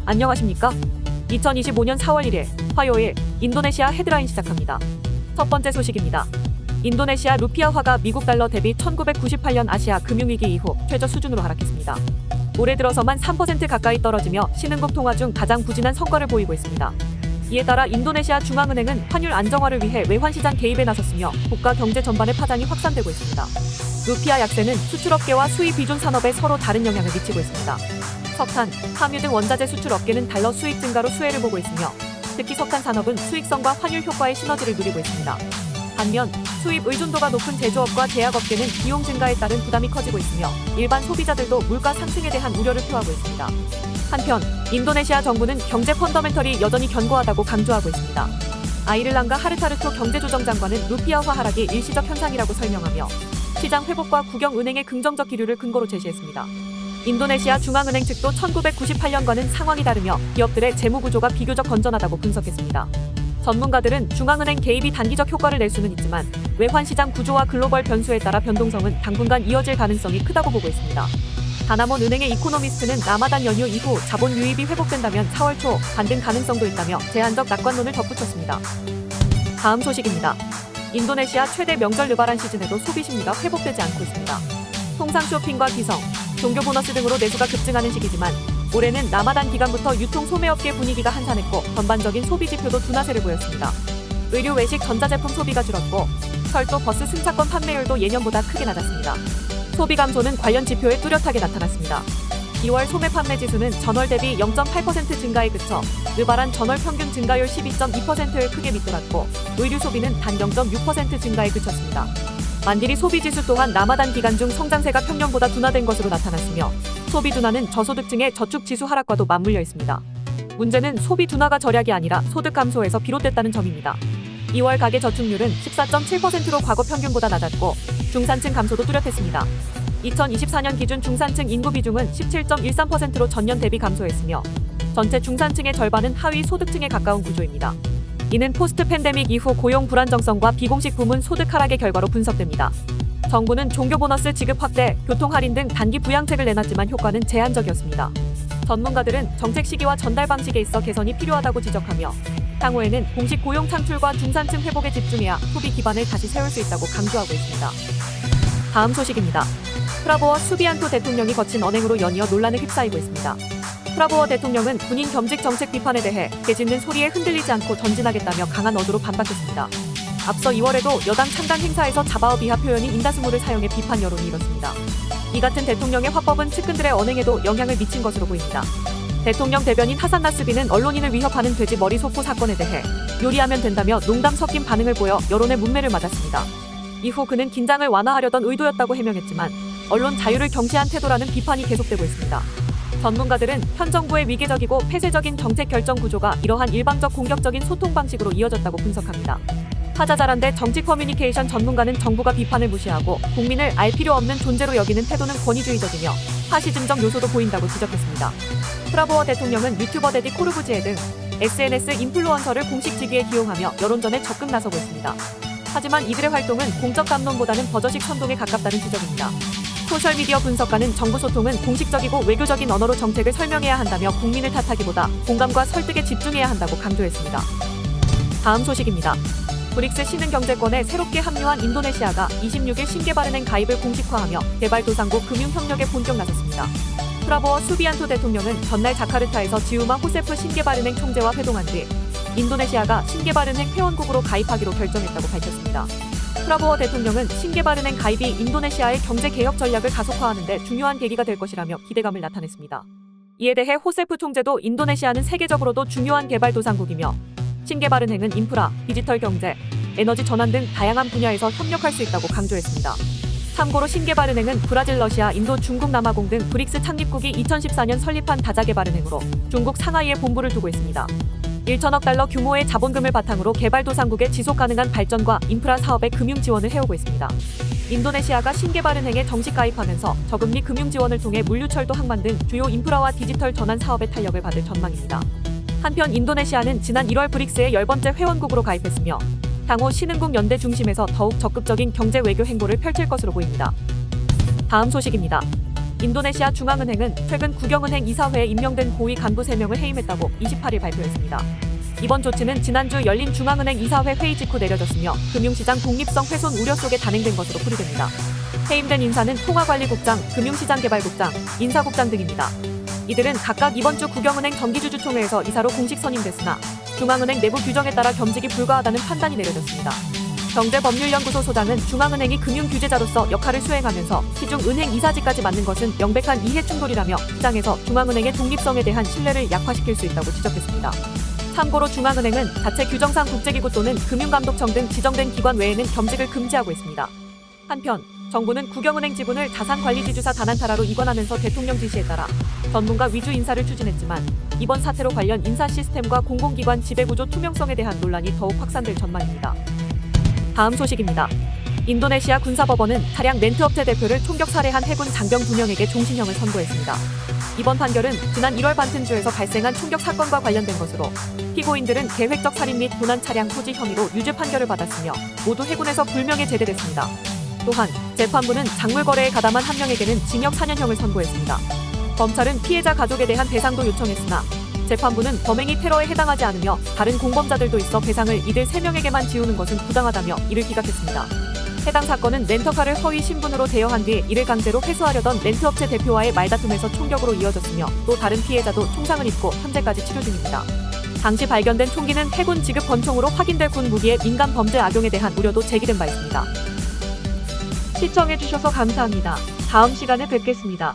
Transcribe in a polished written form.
안녕하십니까? 2025년 4월 1일 화요일 인도네시아 헤드라인 시작합니다. 첫 번째 소식입니다. 인도네시아 루피아화가 미국 달러 대비 1998년 아시아 금융위기 이후 최저 수준으로 하락했습니다. 올해 들어서만 3% 가까이 떨어지며 신흥국 통화 중 가장 부진한 성과를 보이고 있습니다. 이에 따라 인도네시아 중앙은행은 환율 안정화를 위해 외환시장 개입에 나섰으며 국가 경제 전반에 파장이 확산되고 있습니다. 루피아 약세는 수출업계와 수입비준 산업에 서로 다른 영향을 미치고 있습니다. 석탄, 함유 등 원자재 수출 업계는 달러 수익 증가로 수혜를 보고 있으며 특히 석탄 산업은 수익성과 환율 효과의 시너지를 누리고 있습니다. 반면 수입 의존도가 높은 제조업과 제약업계는 비용 증가에 따른 부담이 커지고 있으며 일반 소비자들도 물가 상승에 대한 우려를 표하고 있습니다. 한편 인도네시아 정부는 경제 펀더멘털이 여전히 견고하다고 강조하고 있습니다. 아이를랑가 하르타르토 경제조정장관은 루피아화 하락이 일시적 현상이라고 설명하며 시장 회복과 국영은행의 긍정적 기류를 근거로 제시했습니다. 인도네시아 중앙은행 측도 1998년과는 상황이 다르며 기업들의 재무 구조가 비교적 건전하다고 분석했습니다. 전문가들은 중앙은행 개입이 단기적 효과를 낼 수는 있지만 외환시장 구조와 글로벌 변수에 따라 변동성은 당분간 이어질 가능성이 크다고 보고 있습니다. 다나몬 은행의 이코노미스트는 라마단 연휴 이후 자본 유입이 회복된다면 4월 초 반등 가능성도 있다며 제한적 낙관론을 덧붙였습니다. 다음 소식입니다. 인도네시아 최대 명절 르바란 시즌에도 소비 심리가 회복되지 않고 있습니다. 통상 쇼핑과 기성, 종교 보너스 등으로 내수가 급증하는 시기지만 올해는 라마단 기간부터 유통 소매업계 분위기가 한산했고 전반적인 소비 지표도 둔화세를 보였습니다. 의류 외식 전자제품 소비가 줄었고 철도 버스 승차권 판매율도 예년보다 크게 낮았습니다. 소비 감소는 관련 지표에 뚜렷하게 나타났습니다. 2월 소매 판매 지수는 전월 대비 0.8% 증가에 그쳐 르바란 전월 평균 증가율 12.2%를 크게 밑돌았고 의류 소비는 단 0.6% 증가에 그쳤습니다. 만디리 소비지수 또한 라마단 기간 중 성장세가 평년보다 둔화된 것으로 나타났으며 소비 둔화는 저소득층의 저축지수 하락과도 맞물려 있습니다. 문제는 소비 둔화가 절약이 아니라 소득 감소에서 비롯됐다는 점입니다. 2월 가계 저축률은 14.7%로 과거 평균보다 낮았고 중산층 감소도 뚜렷했습니다. 2024년 기준 중산층 인구 비중은 17.13%로 전년 대비 감소했으며 전체 중산층의 절반은 하위 소득층에 가까운 구조입니다. 이는 포스트 팬데믹 이후 고용 불안정성과 비공식 부문 소득 하락의 결과로 분석됩니다. 정부는 종교 보너스 지급 확대, 교통 할인 등 단기 부양책을 내놨지만 효과는 제한적이었습니다. 전문가들은 정책 시기와 전달 방식에 있어 개선이 필요하다고 지적하며 향후에는 공식 고용 창출과 중산층 회복에 집중해야 소비 기반을 다시 세울 수 있다고 강조하고 있습니다. 다음 소식입니다. 프라보워 수비안토 대통령이 거친 언행으로 연이어 논란에 휩싸이고 있습니다. 프라보워 대통령은 군인 겸직 정책 비판에 대해 개짖는 소리에 흔들리지 않고 전진하겠다며 강한 어조로 반박했습니다. 앞서 2월에도 여당 창당 행사에서 자바어 비하 표현인 인다스무를 사용해 비판 여론이 일었습니다. 이 같은 대통령의 화법은 측근들의 언행에도 영향을 미친 것으로 보입니다. 대통령 대변인 하산 나스비는 언론인을 위협하는 돼지 머리 소포 사건에 대해 요리하면 된다며 농담 섞인 반응을 보여 여론의 문매를 맞았습니다. 이후 그는 긴장을 완화하려던 의도였다고 해명했지만 언론 자유를 경시한 태도라는 비판이 계속되고 있습니다. 전문가들은 현 정부의 위계적이고 폐쇄적인 정책 결정 구조가 이러한 일방적 공격적인 소통 방식으로 이어졌다고 분석합니다. 하자잘한데 정치 커뮤니케이션 전문가는 정부가 비판을 무시하고 국민을 알 필요 없는 존재로 여기는 태도는 권위주의적이며 파시즘적 요소도 보인다고 지적했습니다. 프라보워 대통령은 유튜버 데디 코르부지에 등 SNS 인플루언서를 공식 직위에 기용하며 여론전에 적극 나서고 있습니다. 하지만 이들의 활동은 공적 담론보다는 버저식 선동에 가깝다는 지적입니다. 소셜미디어 분석가는 정부 소통은 공식적이고 외교적인 언어로 정책을 설명해야 한다며 국민을 탓하기보다 공감과 설득에 집중해야 한다고 강조했습니다. 다음 소식입니다. 브릭스 신흥경제권에 새롭게 합류한 인도네시아가 26일 신개발은행 가입을 공식화하며 개발도상국 금융협력에 본격 나섰습니다. 프라보워 수비안토 대통령은 전날 자카르타에서 지우마 호세프 신개발은행 총재와 회동한 뒤 인도네시아가 신개발은행 회원국으로 가입하기로 결정했다고 밝혔습니다. 프라보워 대통령은 신개발은행 가입이 인도네시아의 경제개혁 전략을 가속화하는 데 중요한 계기가 될 것이라며 기대감을 나타냈습니다. 이에 대해 호세프 총재도 인도네시아는 세계적으로도 중요한 개발도상국이며 신개발은행은 인프라, 디지털 경제, 에너지 전환 등 다양한 분야에서 협력할 수 있다고 강조했습니다. 참고로 신개발은행은 브라질, 러시아, 인도, 중국, 남아공 등 브릭스 창립국이 2014년 설립한 다자개발은행으로 중국 상하이에 본부를 두고 있습니다. 1천억 달러 규모의 자본금을 바탕으로 개발도상국의 지속가능한 발전과 인프라 사업에 금융 지원을 해오고 있습니다. 인도네시아가 신개발은행에 정식 가입하면서 저금리 금융 지원을 통해 물류철도 항만 등 주요 인프라와 디지털 전환 사업에 탄력을 받을 전망입니다. 한편 인도네시아는 지난 1월 브릭스의 10번째 회원국으로 가입했으며 향후 신흥국 연대 중심에서 더욱 적극적인 경제 외교 행보를 펼칠 것으로 보입니다. 다음 소식입니다. 인도네시아 중앙은행은 최근 국영은행 이사회에 임명된 고위 간부 3명을 해임했다고 28일 발표했습니다. 이번 조치는 지난주 열린 중앙은행 이사회 회의 직후 내려졌으며 금융시장 독립성 훼손 우려 속에 단행된 것으로 풀이됩니다. 해임된 인사는 통화관리국장, 금융시장개발국장, 인사국장 등입니다. 이들은 각각 이번 주 국영은행 정기주주총회에서 이사로 공식 선임됐으나 중앙은행 내부 규정에 따라 겸직이 불가하다는 판단이 내려졌습니다. 경제법률연구소 소장은 중앙은행이 금융규제자로서 역할을 수행하면서 시중 은행 이사직까지 맡는 것은 명백한 이해충돌이라며 시장에서 중앙은행의 독립성에 대한 신뢰를 약화시킬 수 있다고 지적했습니다. 참고로 중앙은행은 자체 규정상 국제기구 또는 금융감독청 등 지정된 기관 외에는 겸직을 금지하고 있습니다. 한편 정부는 국영은행 지분을 자산관리지주사 다난타라로 이관하면서 대통령 지시에 따라 전문가 위주 인사를 추진했지만 이번 사태로 관련 인사 시스템과 공공기관 지배구조 투명성에 대한 논란이 더욱 확산될 전망입니다. 다음 소식입니다. 인도네시아 군사법원은 차량 렌트업체 대표를 총격 살해한 해군 장병 2명에게 종신형을 선고했습니다. 이번 판결은 지난 1월 반튼주에서 발생한 총격 사건과 관련된 것으로 피고인들은 계획적 살인 및 도난 차량 소지 혐의로 유죄 판결을 받았으며 모두 해군에서 불명예 제대됐습니다. 또한 재판부는 작물 거래에 가담한 한 명에게는 징역 4년형을 선고했습니다. 검찰은 피해자 가족에 대한 배상도 요청했으나 재판부는 범행이 테러에 해당하지 않으며 다른 공범자들도 있어 배상을 이들 3명에게만 지우는 것은 부당하다며 이를 기각했습니다. 해당 사건은 렌터카를 허위 신분으로 대여한 뒤 이를 강제로 회수하려던 렌트업체 대표와의 말다툼에서 총격으로 이어졌으며 또 다른 피해자도 총상을 입고 현재까지 치료 중입니다. 당시 발견된 총기는 해군 지급 권총으로 확인될 군 무기의 민간 범죄 악용에 대한 우려도 제기된 바 있습니다. 시청해주셔서 감사합니다. 다음 시간에 뵙겠습니다.